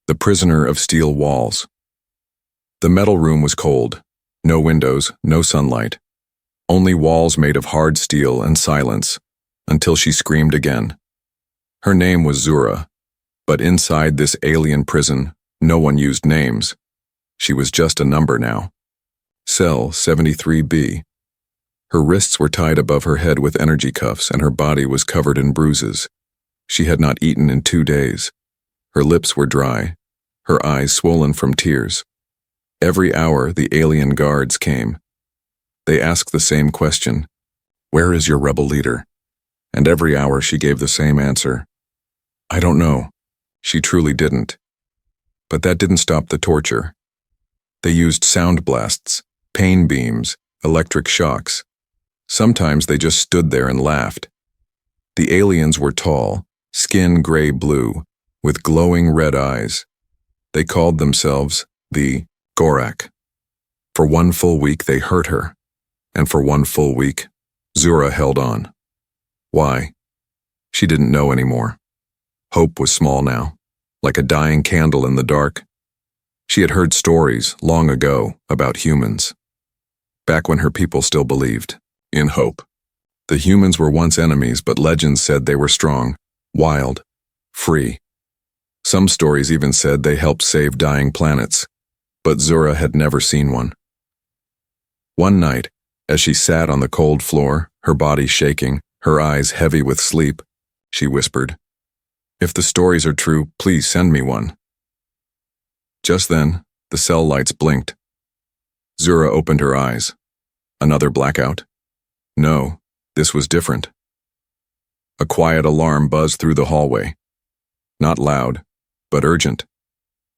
The prisoner of steel walls. The metal room was cold. No windows, no sunlight. Only walls made of hard steel and silence, until she screamed again. Her name was Zura, but inside this alien prison, no one used names. She was just a number now. Cell 73B. Her wrists were tied above her head with energy cuffs and her body was covered in bruises. She had not eaten in 2 days. Her lips were dry, her eyes swollen from tears. Every hour the alien guards came. They asked the same question, "Where is your rebel leader?" And every hour she gave the same answer, "I don't know." She truly didn't. But that didn't stop the torture. They used sound blasts, pain beams, electric shocks. Sometimes they just stood there and laughed. The aliens were tall, skin gray-blue, with glowing red eyes. They called themselves the Gorak. For 1 full week they hurt her, and for 1 full week, Zura held on. Why? She didn't know anymore. Hope was small now, like a dying candle in the dark. She had heard stories long ago about humans, back when her people still believed in hope. The humans were once enemies, but legends said they were strong, wild, free. Some stories even said they helped save dying planets, but Zura had never seen one. One night, as she sat on the cold floor, her body shaking, her eyes heavy with sleep, she whispered, "If the stories are true, please send me one." Just then, the cell lights blinked. Zura opened her eyes. Another blackout? No, this was different. A quiet alarm buzzed through the hallway. Not loud, but urgent.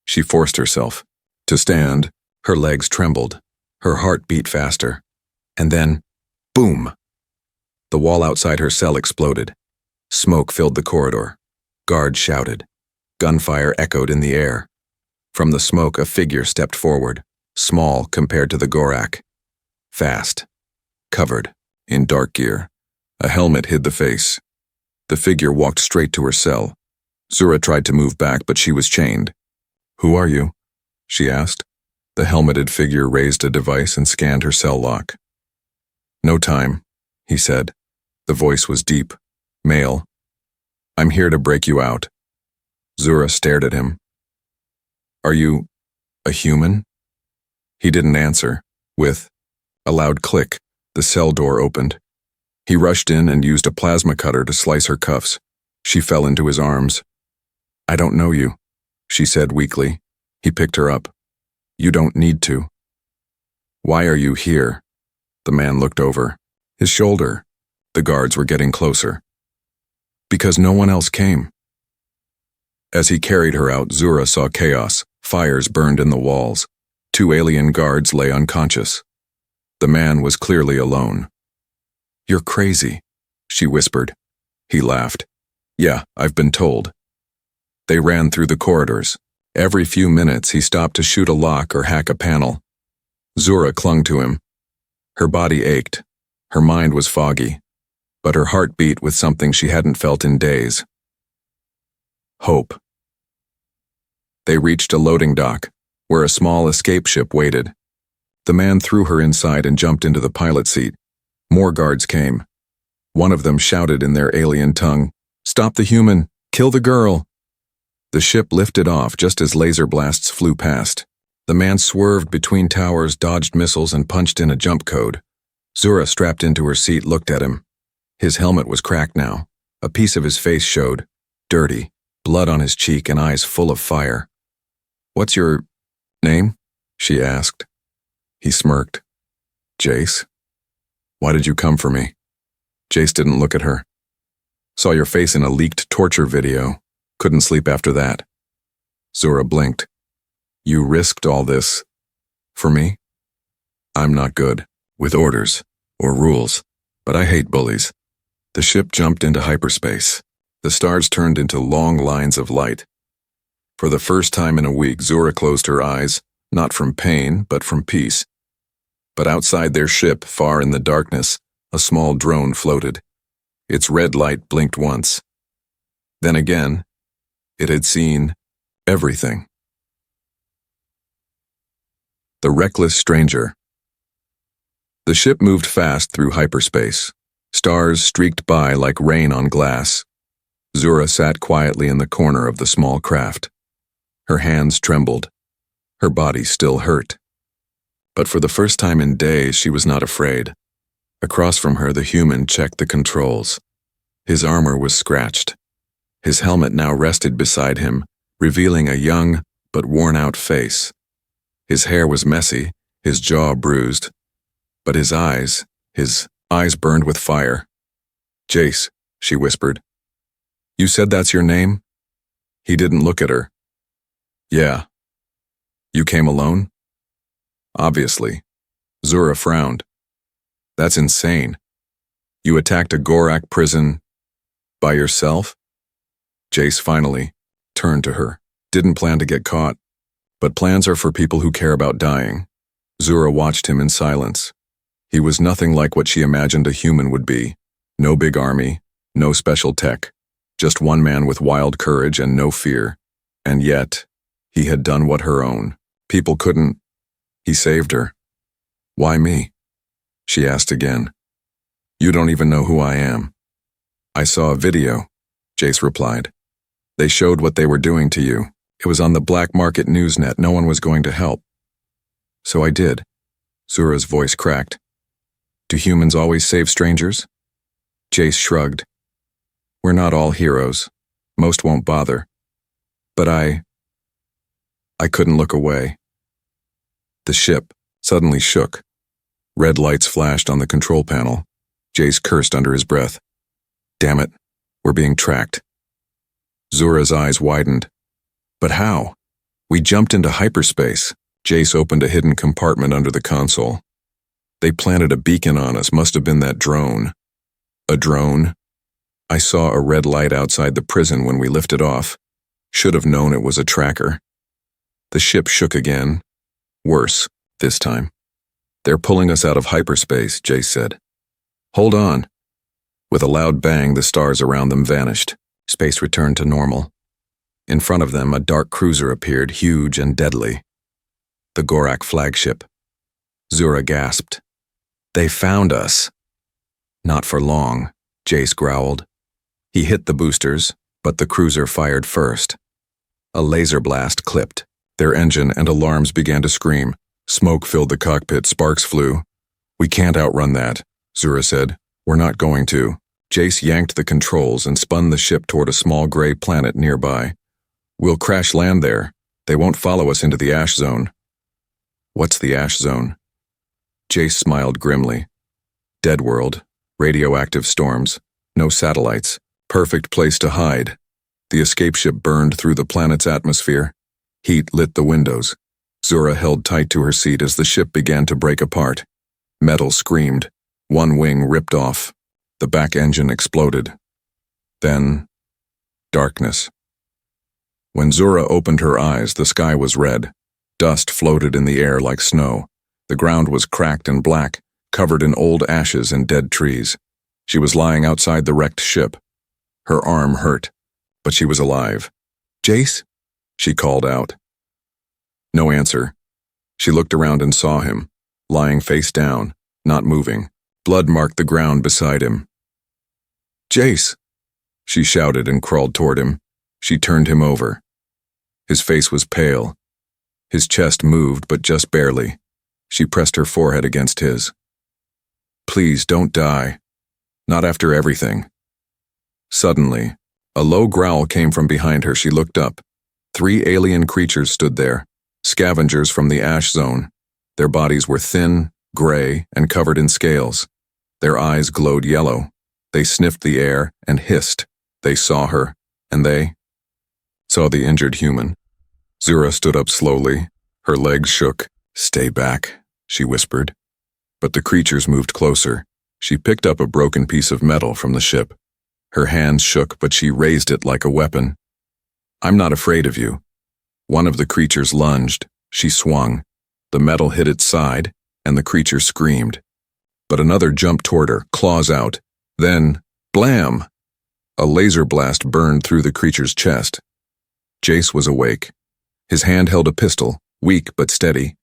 She forced herself to stand. Her legs trembled. Her heart beat faster. And then, boom! The wall outside her cell exploded. Smoke filled the corridor. Guards shouted. Gunfire echoed in the air. From the smoke, a figure stepped forward, small compared to the Gorak. Fast. Covered, in dark gear. A helmet hid the face. The figure walked straight to her cell. Zura tried to move back, but she was chained. "Who are you?" she asked. The helmeted figure raised a device and scanned her cell lock. "No time," he said. The voice was deep, male. "I'm here to break you out." Zura stared at him. "Are you a human?" He didn't answer. With a loud click, the cell door opened. He rushed in and used a plasma cutter to slice her cuffs. She fell into his arms. "I don't know you," she said weakly. He picked her up. "You don't need to." "Why are you here?" The man looked over. His shoulder. The guards were getting closer. "Because no one else came." As he carried her out, Zura saw chaos. Fires burned in the walls. 2 alien guards lay unconscious. The man was clearly alone. "You're crazy," she whispered. He laughed. "Yeah, I've been told." They ran through the corridors. Every few minutes he stopped to shoot a lock or hack a panel. Zura clung to him. Her body ached. Her mind was foggy. But her heart beat with something she hadn't felt in days. Hope. They reached a loading dock, where a small escape ship waited. The man threw her inside and jumped into the pilot seat. More guards came. One of them shouted in their alien tongue, "Stop the human! Kill the girl!" The ship lifted off just as laser blasts flew past. The man swerved between towers, dodged missiles, and punched in a jump code. Zura, strapped into her seat, looked at him. His helmet was cracked now. A piece of his face showed, dirty, blood on his cheek and eyes full of fire. "What's your name?" she asked. He smirked. "Jace." "Why did you come for me?" Jace didn't look at her. "Saw your face in a leaked torture video. Couldn't sleep after that." Zura blinked. "You risked all this for me?" "I'm not good with orders or rules, but I hate bullies." The ship jumped into hyperspace. The stars turned into long lines of light. For the first time in a week, Zura closed her eyes, not from pain, but from peace. But outside their ship, far in the darkness, a small drone floated. Its red light blinked once. Then again, it had seen everything. The reckless stranger. The ship moved fast through hyperspace. Stars streaked by like rain on glass. Zura sat quietly in the corner of the small craft. Her hands trembled. Her body still hurt. But for the first time in days, she was not afraid. Across from her, the human checked the controls. His armor was scratched. His helmet now rested beside him, revealing a young but worn-out face. His hair was messy, his jaw bruised. But his eyes burned with fire. "Jace," she whispered. "You said that's your name?" He didn't look at her. "Yeah." "You came alone?" "Obviously." Zura frowned. "That's insane. You attacked a Gorak prison by yourself?" Jace finally turned to her. "Didn't plan to get caught. But plans are for people who care about dying." Zura watched him in silence. He was nothing like what she imagined a human would be. No big army, no special tech. Just one man with wild courage and no fear. And yet, he had done what her own people couldn't. He saved her. "Why me?" she asked again. "You don't even know who I am." "I saw a video," Jace replied. "They showed what they were doing to you. It was on the black market newsnet. No one was going to help." "So I did." Zura's voice cracked. "Do humans always save strangers?" Jace shrugged. "We're not all heroes. Most won't bother. But I couldn't look away." The ship suddenly shook. Red lights flashed on the control panel. Jace cursed under his breath. "Damn it, we're being tracked." Zura's eyes widened. "But how? We jumped into hyperspace." Jace opened a hidden compartment under the console. "They planted a beacon on us. Must have been that drone." "A drone?" "I saw a red light outside the prison when we lifted off. Should have known it was a tracker." The ship shook again. Worse, this time. "They're pulling us out of hyperspace," Jace said. "Hold on." With a loud bang, the stars around them vanished. Space returned to normal. In front of them, a dark cruiser appeared, huge and deadly. The Gorak flagship. Zura gasped. "They found us." "Not for long," Jace growled. He hit the boosters, but the cruiser fired first. A laser blast clipped. Their engine and alarms began to scream. Smoke filled the cockpit, sparks flew. "We can't outrun that," Zura said. "We're not going to." Jace yanked the controls and spun the ship toward a small gray planet nearby. "We'll crash land there. They won't follow us into the ash zone." "What's the ash zone?" Jace smiled grimly. "Dead world, radioactive storms, no satellites, perfect place to hide." The escape ship burned through the planet's atmosphere. Heat lit the windows. Zura held tight to her seat as the ship began to break apart. Metal screamed. One wing ripped off. The back engine exploded. Then, darkness. When Zura opened her eyes, the sky was red. Dust floated in the air like snow. The ground was cracked and black, covered in old ashes and dead trees. She was lying outside the wrecked ship. Her arm hurt, but she was alive. "Jace?" she called out. No answer. She looked around and saw him, lying face down, not moving. Blood marked the ground beside him. "Jace!" she shouted and crawled toward him. She turned him over. His face was pale. His chest moved, but just barely. She pressed her forehead against his. "Please don't die. Not after everything." Suddenly, a low growl came from behind her. She looked up. 3 alien creatures stood there, scavengers from the ash zone. Their bodies were thin, gray, and covered in scales. Their eyes glowed yellow. They sniffed the air and hissed. They saw her, and they saw the injured human. Zura stood up slowly. Her legs shook. "Stay back," she whispered. But the creatures moved closer. She picked up a broken piece of metal from the ship. Her hands shook, but she raised it like a weapon. "I'm not afraid of you." One of the creatures lunged. She swung. The metal hit its side, and the creature screamed. But another jumped toward her, claws out. Then, blam! A laser blast burned through the creature's chest. Jace was awake. His hand held a pistol, weak but steady.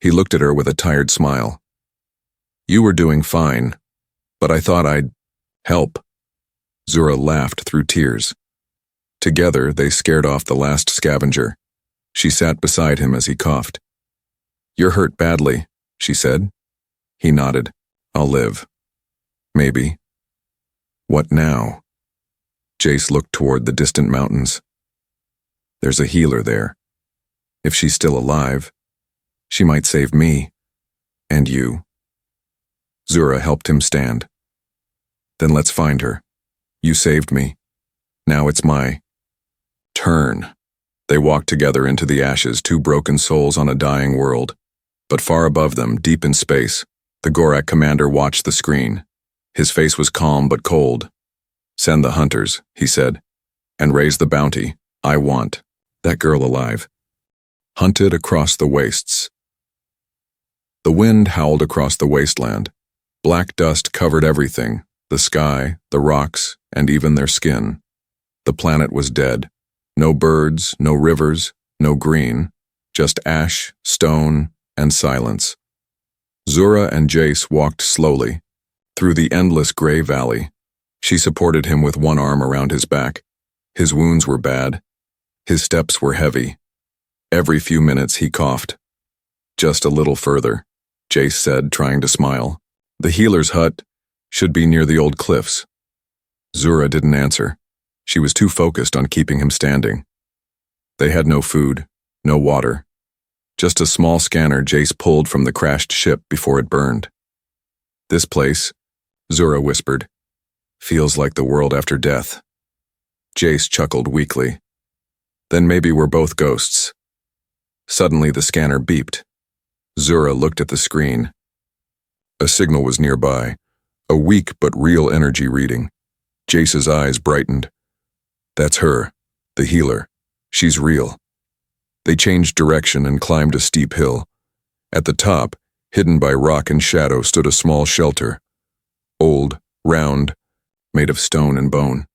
He looked at her with a tired smile. You were doing fine, but I thought I'd help. Zura laughed through tears. Together, they scared off the last scavenger. She sat beside him as he coughed. You're hurt badly, she said. He nodded. I'll live. Maybe. What now? Jace looked toward the distant mountains. There's a healer there. If she's still alive, she might save me. And you. Zura helped him stand. Then let's find her. You saved me. Now it's my turn. They walked together into the ashes, two broken souls on a dying world. But far above them, deep in space, the Gorak commander watched the screen. His face was calm but cold. Send the hunters, he said, and raise the bounty. I want that girl alive. Hunted across the wastes. The wind howled across the wasteland. Black dust covered everything, the sky, the rocks, and even their skin. The planet was dead. No birds, no rivers, no green, just ash, stone, and silence. Zura and Jace walked slowly through the endless gray valley. She supported him with one arm around his back. His wounds were bad. His steps were heavy. Every few minutes he coughed. Just a little further, Jace said, trying to smile. The healer's hut should be near the old cliffs. Zura didn't answer. She was too focused on keeping him standing. They had no food, no water. Just a small scanner Jace pulled from the crashed ship before it burned. This place, Zura whispered, feels like the world after death. Jace chuckled weakly. Then maybe we're both ghosts. Suddenly the scanner beeped. Zura looked at the screen. A signal was nearby, a weak but real energy reading. Jace's eyes brightened. That's her, the healer. She's real. They changed direction and climbed a steep hill. At the top, hidden by rock and shadow, stood a small shelter. Old, round, made of stone and bone.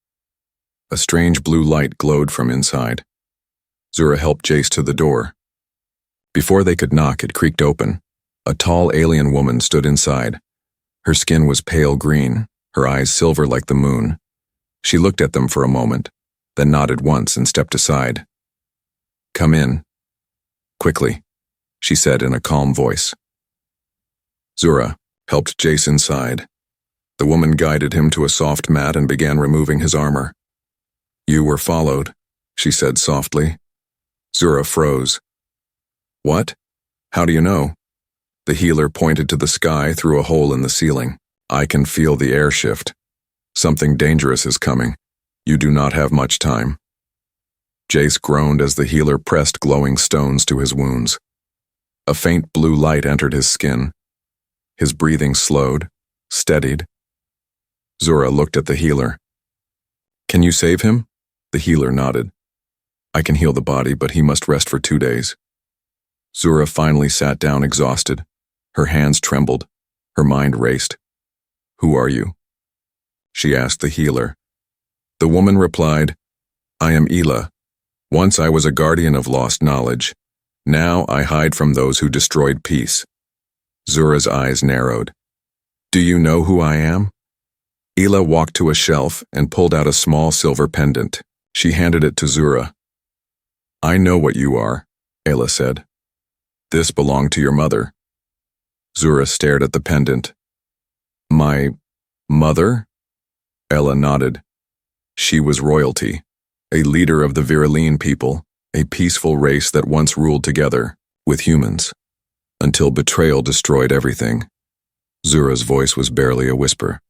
A strange blue light glowed from inside. Zura helped Jace to the door. Before they could knock, it creaked open. A tall alien woman stood inside. Her skin was pale green, her eyes silver like the moon. She looked at them for a moment, then nodded once and stepped aside. Come in. Quickly, she said in a calm voice. Zura helped Jace inside. The woman guided him to a soft mat and began removing his armor. You were followed, she said softly. Zura froze. What? How do you know? The healer pointed to the sky through a hole in the ceiling. I can feel the air shift. Something dangerous is coming. You do not have much time. Jace groaned as the healer pressed glowing stones to his wounds. A faint blue light entered his skin. His breathing slowed, steadied. Zura looked at the healer. Can you save him? The healer nodded. I can heal the body, but he must rest for 2 days. Zura finally sat down exhausted. Her hands trembled. Her mind raced. Who are you? She asked the healer. The woman replied, I am Ela. Once I was a guardian of lost knowledge. Now I hide from those who destroyed peace. Zura's eyes narrowed. Do you know who I am? Ela walked to a shelf and pulled out a small silver pendant. She handed it to Zura. I know what you are, Ela said. This belonged to your mother. Zura stared at the pendant. My mother? Ela nodded. She was royalty, a leader of the Viriline people, a peaceful race that once ruled together with humans, until betrayal destroyed everything. Zura's voice was barely a whisper.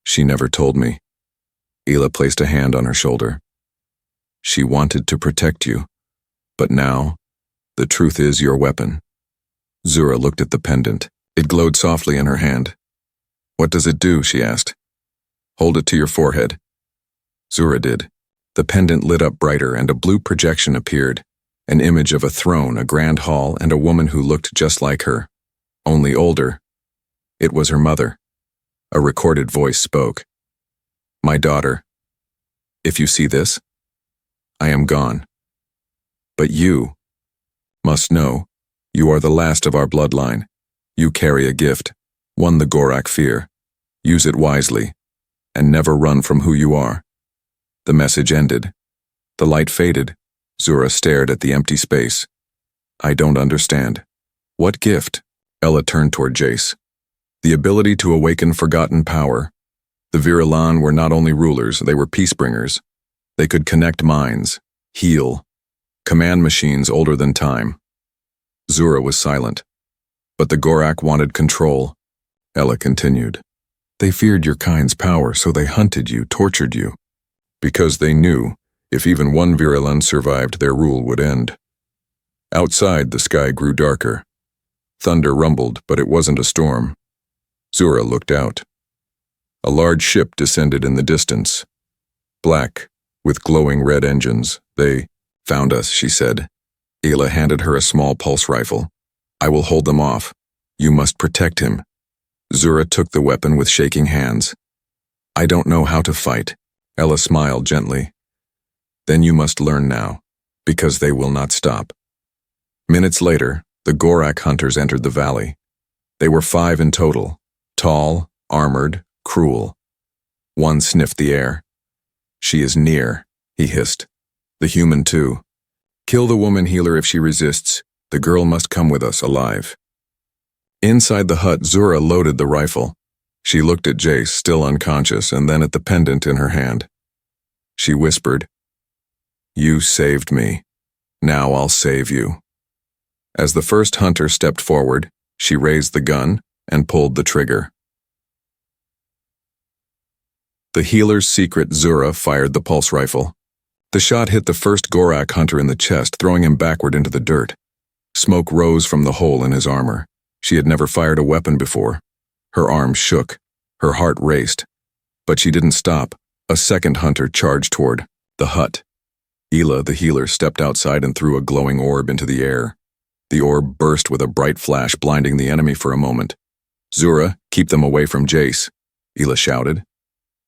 She never told me. Ela placed a hand on her shoulder. She wanted to protect you, but now, the truth is your weapon. Zura looked at the pendant. It glowed softly in her hand. What does it do? She asked. Hold it to your forehead. Zura did. The pendant lit up brighter and a blue projection appeared, an image of a throne, a grand hall, and a woman who looked just like her, only older. It was her mother. A recorded voice spoke. My daughter, if you see this, I am gone. But you must know You are the last of our bloodline. You carry a gift, one the Gorak fear. Use it wisely, and never run from who you are. The message ended. The light faded. Zura stared at the empty space. I don't understand. What gift? Ella turned toward Jace. The ability to awaken forgotten power. The Virilan were not only rulers, they were peacebringers. They could connect minds, heal, command machines older than time. Zura was silent. But the Gorak wanted control. Ella continued. They feared your kind's power, so they hunted you, tortured you. Because they knew, if even one Virilan survived, their rule would end. Outside, the sky grew darker. Thunder rumbled, but it wasn't a storm. Zura looked out. A large ship descended in the distance. Black, with glowing red engines. They found us, she said. Ayla handed her a small pulse rifle. I will hold them off. You must protect him. Zura took the weapon with shaking hands. I don't know how to fight. Ella smiled gently. Then you must learn now, because they will not stop. Minutes later, the Gorak hunters entered the valley. They were 5 in total, tall, armored, cruel. One sniffed the air. She is near, he hissed. The human too. Kill the woman healer if she resists. The girl must come with us alive. Inside the hut, Zura loaded the rifle. She looked at Jace, still unconscious, and then at the pendant in her hand. She whispered, You saved me. Now I'll save you. As the first hunter stepped forward, she raised the gun and pulled the trigger. The healer's secret, Zura fired the pulse rifle. The shot hit the first Gorak hunter in the chest, throwing him backward into the dirt. Smoke rose from the hole in his armor. She had never fired a weapon before. Her arms shook. Her heart raced. But she didn't stop. A second hunter charged toward the hut. Ayla, the healer, stepped outside and threw a glowing orb into the air. The orb burst with a bright flash, blinding the enemy for a moment. Zura, keep them away from Jace, Ayla shouted.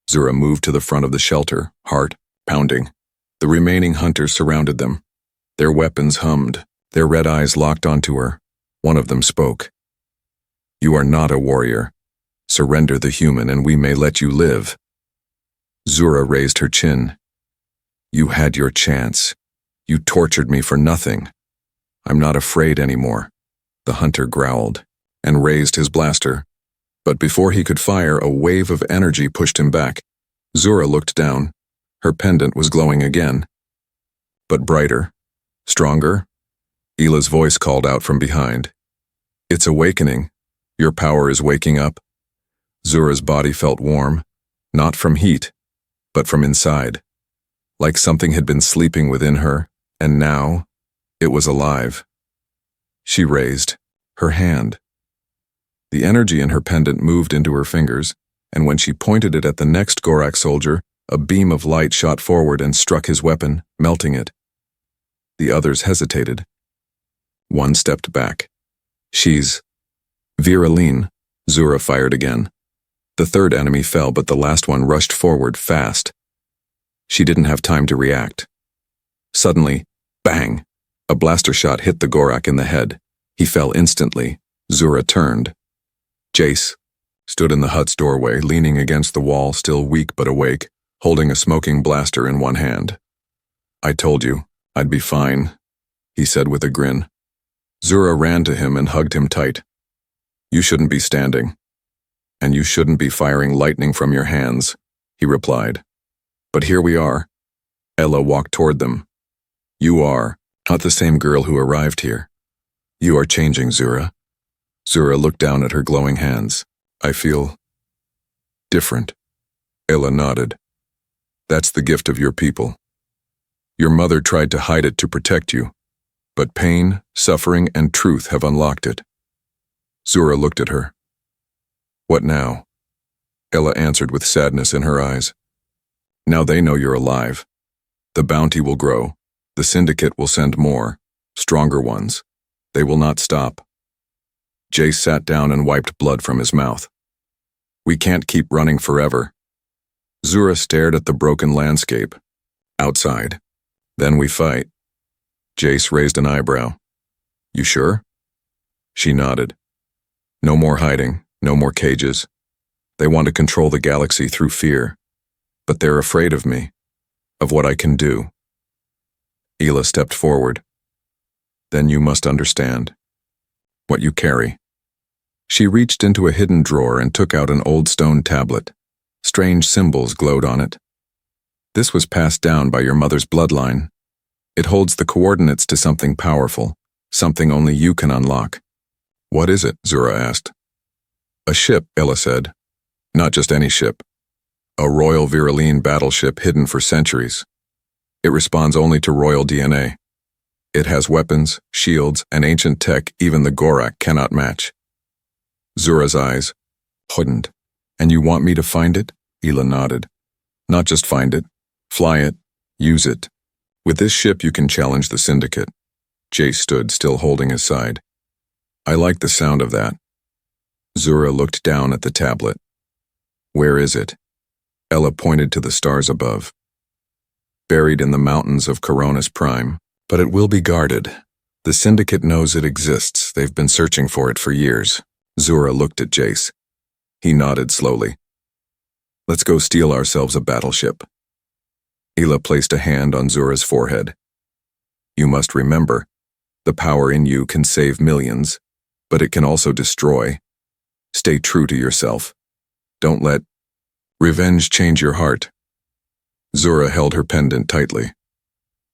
Zura moved to the front of the shelter, heart pounding. The remaining hunters surrounded them. Their weapons hummed. Their red eyes locked onto her. One of them spoke. You are not a warrior. Surrender the human and we may let you live. Zura raised her chin. You had your chance. You tortured me for nothing. I'm not afraid anymore. The hunter growled and raised his blaster. But before he could fire, a wave of energy pushed him back. Zura looked down. Her pendant was glowing again. But brighter. Stronger. Ayla's voice called out from behind. It's awakening. Your power is waking up. Zura's body felt warm, not from heat, but from inside. Like something had been sleeping within her, and now it was alive. She raised her hand. The energy in her pendant moved into her fingers, and when she pointed it at the next Gorak soldier, a beam of light shot forward and struck his weapon, melting it. The others hesitated. One stepped back. She's Virilan, Zura fired again. The third enemy fell, but the last one rushed forward fast. She didn't have time to react. Suddenly, bang! A blaster shot hit the Gorak in the head. He fell instantly. Zura turned. Jace stood in the hut's doorway, leaning against the wall, still weak but awake, holding a smoking blaster in one hand. I told you, I'd be fine, he said with a grin. Zura ran to him and hugged him tight. You shouldn't be standing. And you shouldn't be firing lightning from your hands, he replied. But here we are. Ella walked toward them. You are not the same girl who arrived here. You are changing, Zura. Zura looked down at her glowing hands. I feel different. Ella nodded. That's the gift of your people. Your mother tried to hide it to protect you, but pain, suffering, and truth have unlocked it. Zura looked at her. What now? Ella answered with sadness in her eyes. Now they know you're alive. The bounty will grow. The syndicate will send more, stronger ones. They will not stop. Jace sat down and wiped blood from his mouth. We can't keep running forever. Zura stared at the broken landscape. Outside. Then we fight. Jace raised an eyebrow. You sure? She nodded. No more hiding, no more cages. They want to control the galaxy through fear. But they're afraid of me, of what I can do. Hila stepped forward. Then you must understand what you carry. She reached into a hidden drawer and took out an old stone tablet. Strange symbols glowed on it. This was passed down by your mother's bloodline. It holds the coordinates to something powerful, something only you can unlock. What is it? Zura asked. A ship, Ella said. Not just any ship. A royal Viraline battleship hidden for centuries. It responds only to royal DNA. It has weapons, shields, and ancient tech even the Gorak cannot match. Zura's eyes hardened. And you want me to find it? Hila nodded. Not just find it. Fly it. Use it. With this ship you can challenge the Syndicate. Jace stood, still holding his side. I like the sound of that. Zura looked down at the tablet. Where is it? Ella pointed to the stars above. Buried in the mountains of Coronis Prime, but it will be guarded. The Syndicate knows it exists. They've been searching for it for years. Zura looked at Jace. He nodded slowly. Let's go steal ourselves a battleship. Hila placed a hand on Zura's forehead. You must remember, the power in you can save millions, but it can also destroy. Stay true to yourself. Don't let revenge change your heart. Zura held her pendant tightly.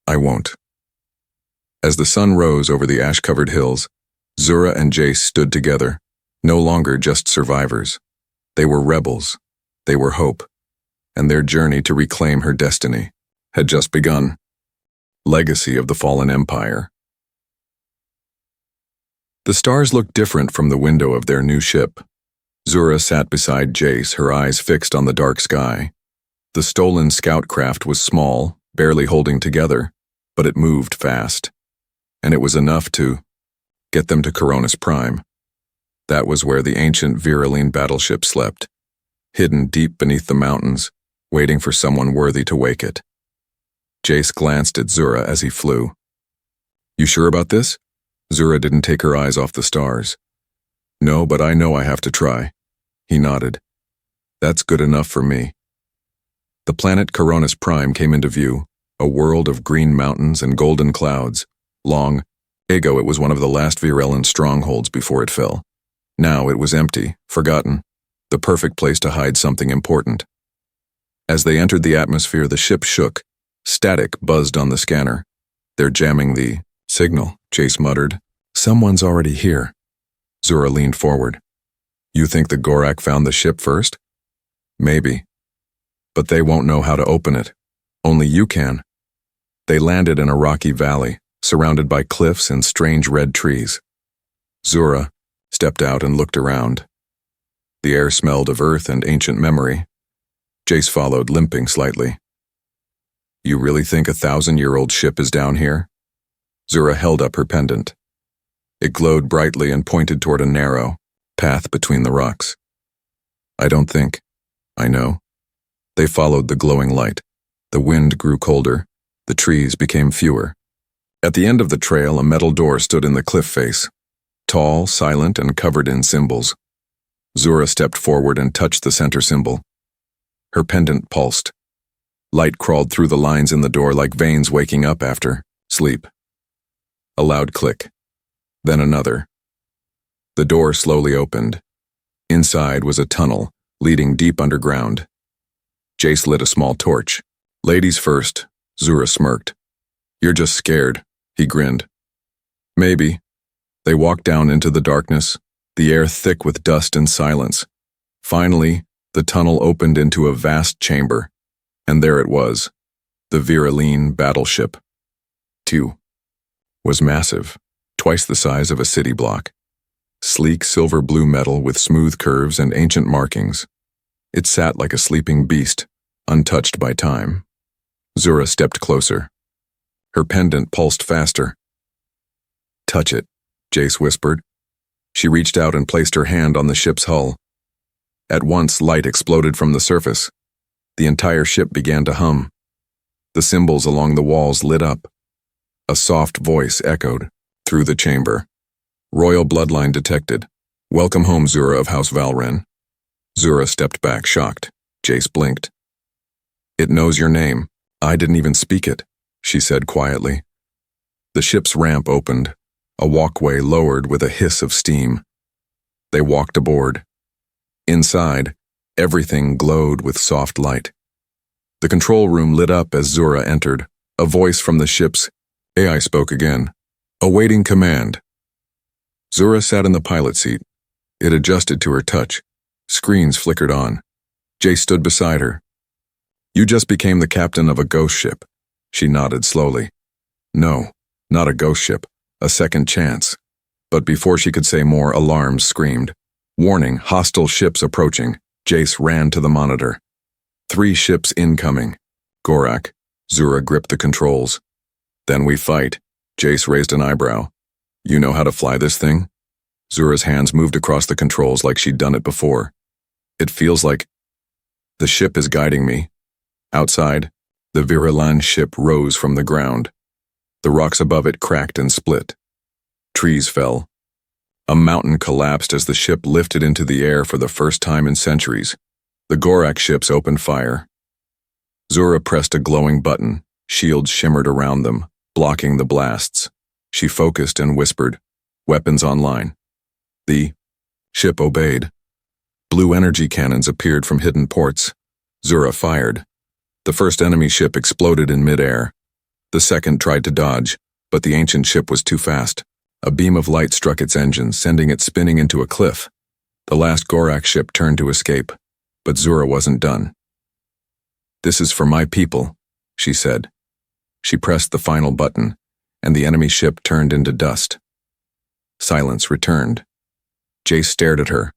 I won't. As the sun rose over the ash-covered hills, Zura and Jace stood together, no longer just survivors. They were rebels. They were hope. And their journey to reclaim her destiny had just begun. Legacy of the Fallen Empire. The stars looked different from the window of their new ship. Zura sat beside Jace, her eyes fixed on the dark sky. The stolen scout craft was small, barely holding together, but it moved fast. And it was enough to get them to Coronis Prime. That was where the ancient Viraline battleship slept, hidden deep beneath the mountains, waiting for someone worthy to wake it. Jace glanced at Zura as he flew. You sure about this? Zura didn't take her eyes off the stars. No, but I know I have to try. He nodded. That's good enough for me. The planet Coronis Prime came into view, a world of green mountains and golden clouds. Long ago, it was one of the last Viraline strongholds before it fell. Now it was empty, forgotten, the perfect place to hide something important. As they entered the atmosphere, the ship shook. Static buzzed on the scanner. They're jamming the signal, Jace muttered. Someone's already here. Zura leaned forward. You think the Gorak found the ship first? Maybe. But they won't know how to open it. Only you can. They landed in a rocky valley, surrounded by cliffs and strange red trees. Zura stepped out and looked around. The air smelled of earth and ancient memory. Jace followed, limping slightly. You really think a 1,000-year-old ship is down here? Zura held up her pendant. It glowed brightly and pointed toward a narrow path between the rocks. I don't think. I know. They followed the glowing light. The wind grew colder. The trees became fewer. At the end of the trail, a metal door stood in the cliff face. Tall, silent, and covered in symbols. Zura stepped forward and touched the center symbol. Her pendant pulsed. Light crawled through the lines in the door like veins waking up after sleep. A loud click. Then another. The door slowly opened. Inside was a tunnel, leading deep underground. Jace lit a small torch. Ladies first, Zura smirked. You're just scared, he grinned. Maybe. They walked down into the darkness, the air thick with dust and silence. Finally, the tunnel opened into a vast chamber, and there it was, the Viraline battleship. Two was massive, twice the size of a city block. Sleek silver-blue metal with smooth curves and ancient markings. It sat like a sleeping beast, untouched by time. Zura stepped closer. Her pendant pulsed faster. Touch it, Jace whispered. She reached out and placed her hand on the ship's hull. At once, light exploded from the surface. The entire ship began to hum. The symbols along the walls lit up. A soft voice echoed through the chamber. Royal bloodline detected. Welcome home, Zura of House Valren. Zura stepped back, shocked. Jace blinked. It knows your name. I didn't even speak it, she said quietly. The ship's ramp opened. A walkway lowered with a hiss of steam. They walked aboard. Inside, everything glowed with soft light. The control room lit up as Zura entered. A voice from the ship's AI spoke again. Awaiting command. Zura sat in the pilot seat. It adjusted to her touch. Screens flickered on. Jay stood beside her. You just became the captain of a ghost ship. She nodded slowly. No, not a ghost ship. A second chance. But before she could say more, alarms screamed. Warning, hostile ships approaching. Jace ran to the monitor. 3 ships incoming. Gorak. Zura gripped the controls. Then we fight. Jace raised an eyebrow. You know how to fly this thing? Zura's hands moved across the controls like she'd done it before. It feels like the ship is guiding me. Outside, the Virilan ship rose from the ground. The rocks above it cracked and split. Trees fell. A mountain collapsed as the ship lifted into the air for the first time in centuries. The Gorak ships opened fire. Zura pressed a glowing button. Shields shimmered around them, blocking the blasts. She focused and whispered, "Weapons online." The ship obeyed. Blue energy cannons appeared from hidden ports. Zura fired. The first enemy ship exploded in midair. The second tried to dodge, but the ancient ship was too fast. A beam of light struck its engine, sending it spinning into a cliff. The last Gorak ship turned to escape, but Zura wasn't done. "This is for my people," she said. She pressed the final button, and the enemy ship turned into dust. Silence returned. Jace stared at her.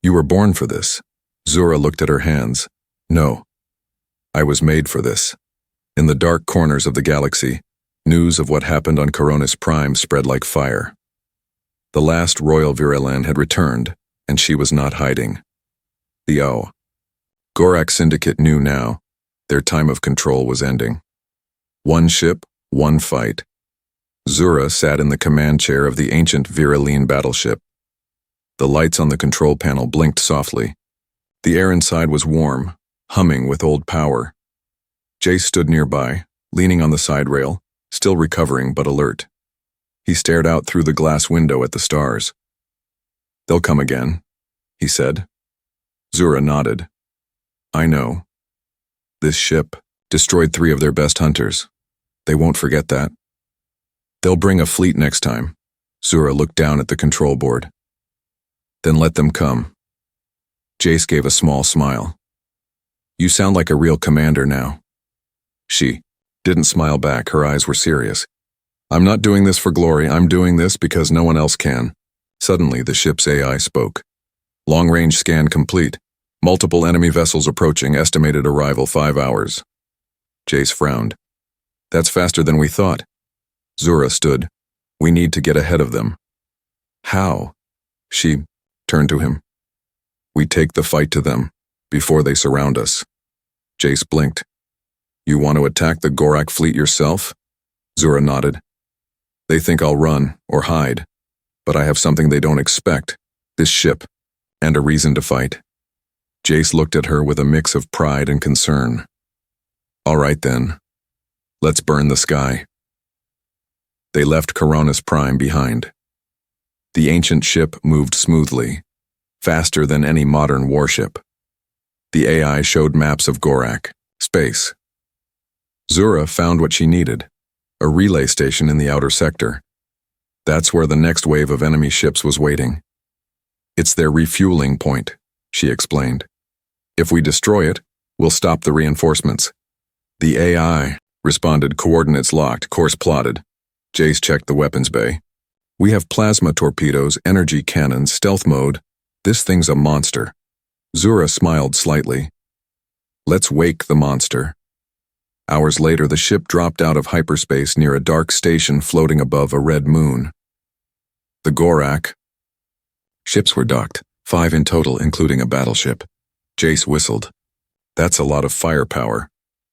"You were born for this." Zura looked at her hands. "No. I was made for this." In the dark corners of the galaxy, news of what happened on Coronis Prime spread like fire. The last Royal Virilan had returned, and she was not hiding. The Gorak Syndicate knew now. Their time of control was ending. One ship, one fight. Zura sat in the command chair of the ancient Viriline battleship. The lights on the control panel blinked softly. The air inside was warm, humming with old power. Jace stood nearby, leaning on the side rail, still recovering but alert. He stared out through the glass window at the stars. "They'll come again," he said. Zura nodded. "I know. This ship destroyed 3 of their best hunters. They won't forget that. They'll bring a fleet next time." Zura looked down at the control board. "Then let them come." Jace gave a small smile. "You sound like a real commander now." She didn't smile back. Her eyes were serious. "I'm not doing this for glory. I'm doing this because no one else can." Suddenly, the ship's AI spoke. "Long-range scan complete. Multiple enemy vessels approaching. Estimated arrival 5 hours." Jace frowned. "That's faster than we thought." Zura stood. "We need to get ahead of them." "How?" She turned to him. "We take the fight to them, before they surround us." Jace blinked. "You want to attack the Gorak fleet yourself?" Zura nodded. "They think I'll run, or hide. But I have something they don't expect. This ship, and a reason to fight." Jace looked at her with a mix of pride and concern. "All right then. Let's burn the sky." They left Coronis Prime behind. The ancient ship moved smoothly, faster than any modern warship. The AI showed maps of Gorak, space. Zura found what she needed, a relay station in the outer sector. That's where the next wave of enemy ships was waiting. "It's their refueling point," she explained. "If we destroy it, we'll stop the reinforcements." The AI responded, coordinates locked, course plotted. Jace checked the weapons bay. "We have plasma torpedoes, energy cannons, stealth mode. This thing's a monster." Zura smiled slightly. "Let's wake the monster." Hours later, the ship dropped out of hyperspace near a dark station floating above a red moon. The Gorak ships were docked, 5 in total, including a battleship. Jace whistled. "That's a lot of firepower."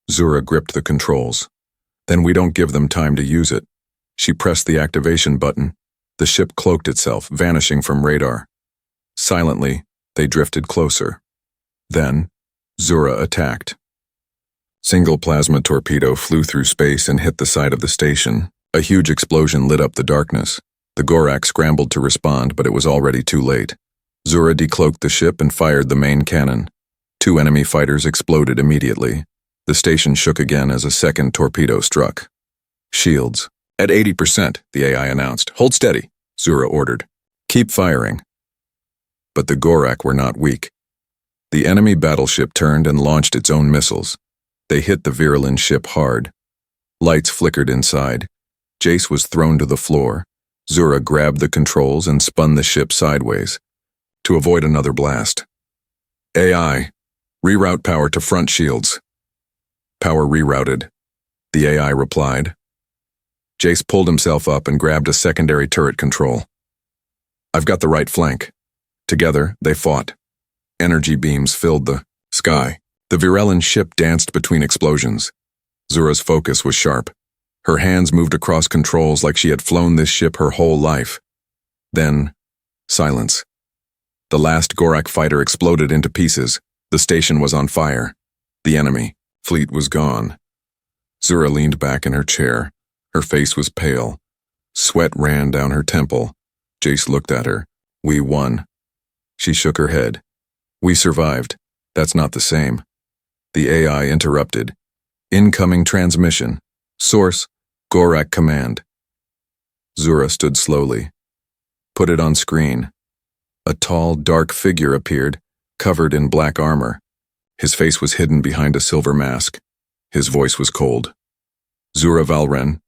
Zura gripped the controls. "Then we don't give them time to use it." She pressed the activation button. The ship cloaked itself, vanishing from radar. Silently, they drifted closer. Then, Zura attacked. Single plasma torpedo flew through space and hit the side of the station. A huge explosion lit up the darkness. The Gorak scrambled to respond, but it was already too late. Zura decloaked the ship and fired the main cannon. 2 enemy fighters exploded immediately. The station shook again as a second torpedo struck. Shields. At 80%, the AI announced. Hold steady, Zura ordered. Keep firing. But the Gorak were not weak. The enemy battleship turned and launched its own missiles. They hit the virulent ship hard. Lights flickered inside. Jace was thrown to the floor. Zura grabbed the controls and spun the ship sideways to avoid another blast. AI, reroute power to front shields. Power rerouted. The AI replied. Jace pulled himself up and grabbed a secondary turret control. I've got the right flank. Together, they fought. Energy beams filled the sky. The Virelin ship danced between explosions. Zura's focus was sharp. Her hands moved across controls like she had flown this ship her whole life. Then, silence. The last Gorak fighter exploded into pieces. The station was on fire. The enemy fleet was gone. Zura leaned back in her chair. Her face was pale. Sweat ran down her temple. Jace looked at her. We won. She shook her head. We survived. That's not the same. The AI interrupted. Incoming transmission. Source, Gorak command. Zura stood slowly. Put it on screen. A tall, dark figure appeared, covered in black armor. His face was hidden behind a silver mask. His voice was cold. Zura Valren,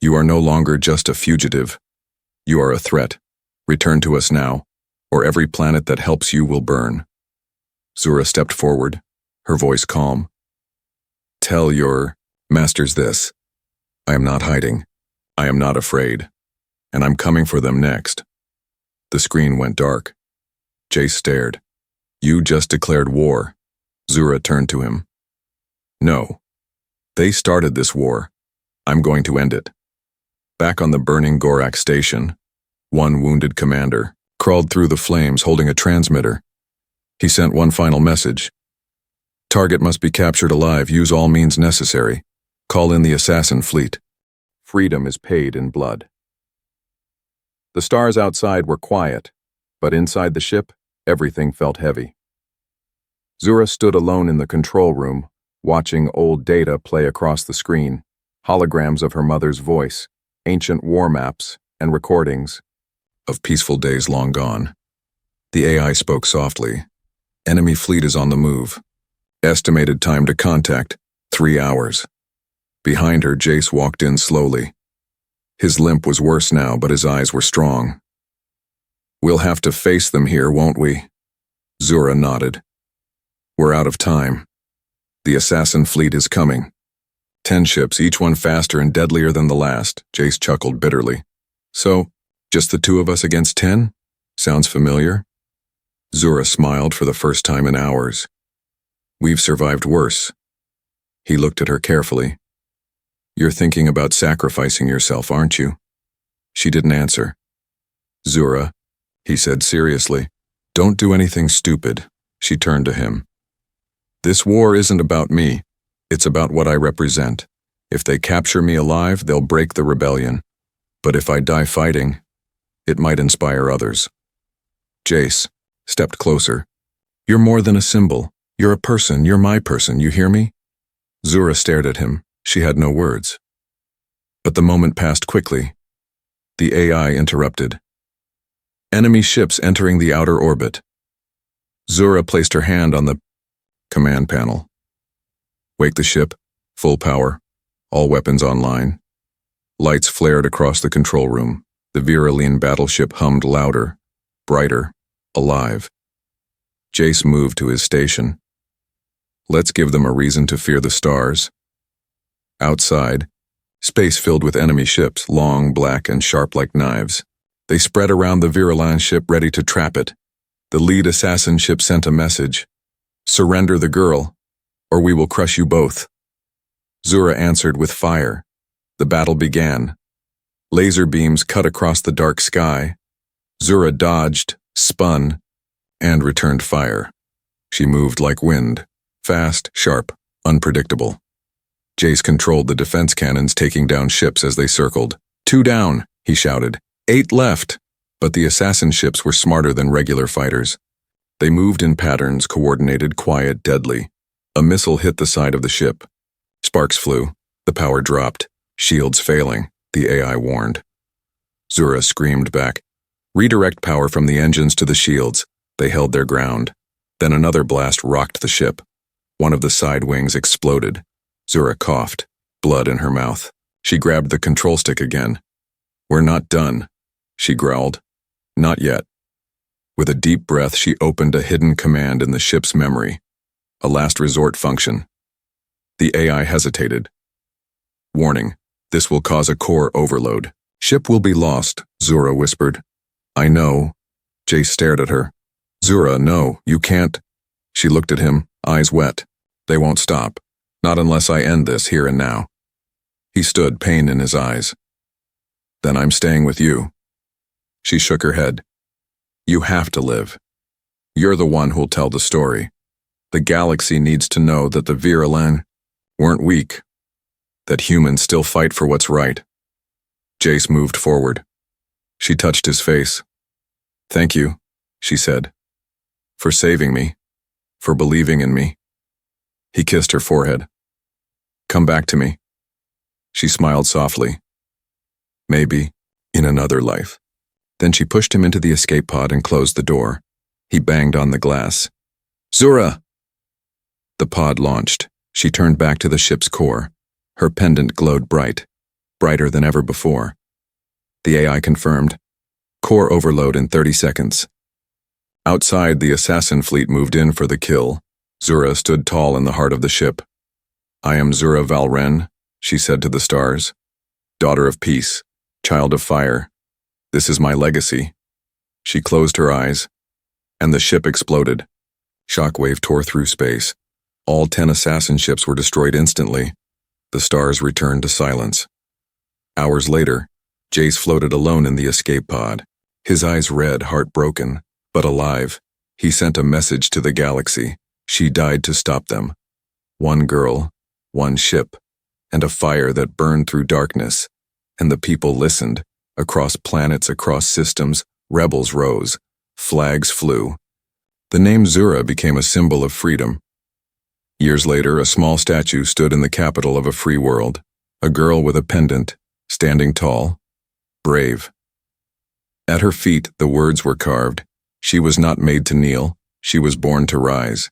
you are no longer just a fugitive. You are a threat. Return to us now, or every planet that helps you will burn. Zura stepped forward, her voice calm. Tell your masters this. I am not hiding. I am not afraid. And I'm coming for them next. The screen went dark. Jace stared. You just declared war. Zura turned to him. No. They started this war. I'm going to end it. Back on the burning Gorak station, one wounded commander crawled through the flames holding a transmitter. He sent one final message. Target must be captured alive. Use all means necessary. Call in the assassin fleet. Freedom is paid in blood. The stars outside were quiet, but inside the ship, everything felt heavy. Zura stood alone in the control room, watching old data play across the screen, holograms of her mother's voice, ancient war maps, and recordings of peaceful days long gone. The AI spoke softly. Enemy fleet is on the move. Estimated time to contact, 3 hours. Behind her, Jace walked in slowly. His limp was worse now, but his eyes were strong. We'll have to face them here, won't we? Zura nodded. We're out of time. The assassin fleet is coming. 10 ships, each one faster and deadlier than the last, Jace chuckled bitterly. So, just the 2 of us against 10? Sounds familiar? Zura smiled for the first time in hours. We've survived worse. He looked at her carefully. You're thinking about sacrificing yourself, aren't you? She didn't answer. Zura, he said seriously, don't do anything stupid. She turned to him. This war isn't about me. It's about what I represent. If they capture me alive, they'll break the rebellion. But if I die fighting, it might inspire others. Jace stepped closer. You're more than a symbol. You're a person. You're my person. You hear me? Zura stared at him. She had no words. But the moment passed quickly. The AI interrupted. Enemy ships entering the outer orbit. Zura placed her hand on the command panel. Wake the ship, full power, all weapons online. Lights flared across the control room. The Virulene battleship hummed louder, brighter, alive. Jace moved to his station. Let's give them a reason to fear the stars. Outside, space filled with enemy ships, long, black, and sharp like knives. They spread around the Virulene ship ready to trap it. The lead assassin ship sent a message. Surrender the girl, or we will crush you both. Zura answered with fire. The battle began. Laser beams cut across the dark sky. Zura dodged, spun, and returned fire. She moved like wind, fast, sharp, unpredictable. Jace controlled the defense cannons, taking down ships as they circled. 2 down, he shouted. 8 left. But the assassin ships were smarter than regular fighters. They moved in patterns, coordinated, quiet, deadly. A missile hit the side of the ship. Sparks flew. The power dropped. Shields failing, the AI warned. Zura screamed back. Redirect power from the engines to the shields. They held their ground. Then another blast rocked the ship. One of the side wings exploded. Zura coughed, blood in her mouth. She grabbed the control stick again. "We're not done," she growled. "Not yet." With a deep breath, she opened a hidden command in the ship's memory. A last resort function. The AI hesitated. "Warning, this will cause a core overload. Ship will be lost," Zura whispered. "I know." Jace stared at her. "Zura, no, you can't." She looked at him, eyes wet. "They won't stop. Not unless I end this here and now." He stood, pain in his eyes. "Then I'm staying with you." She shook her head. "You have to live. You're the one who'll tell the story. The galaxy needs to know that the Virulin weren't weak, that humans still fight for what's right." Jace moved forward. She touched his face. "Thank you," she said, "for saving me, for believing in me." He kissed her forehead. "Come back to me." She smiled softly. "Maybe, in another life." Then she pushed him into the escape pod and closed the door. He banged on the glass. "Zura!" The pod launched. She turned back to the ship's core. Her pendant glowed bright, brighter than ever before. The AI confirmed. Core overload in 30 seconds. Outside, the assassin fleet moved in for the kill. Zura stood tall in the heart of the ship. "I am Zura Valren," she said to the stars. "Daughter of peace, child of fire. This is my legacy." She closed her eyes, and the ship exploded. Shockwave tore through space. All 10 assassin ships were destroyed instantly. The stars returned to silence. Hours later, Jace floated alone in the escape pod. His eyes red, heartbroken, but alive. He sent a message to the galaxy. She died to stop them. One girl, one ship, and a fire that burned through darkness. And the people listened. Across planets, across systems, rebels rose. Flags flew. The name Zura became a symbol of freedom. Years later, a small statue stood in the capital of a free world. A girl with a pendant, standing tall, brave. At her feet, the words were carved. She was not made to kneel. She was born to rise.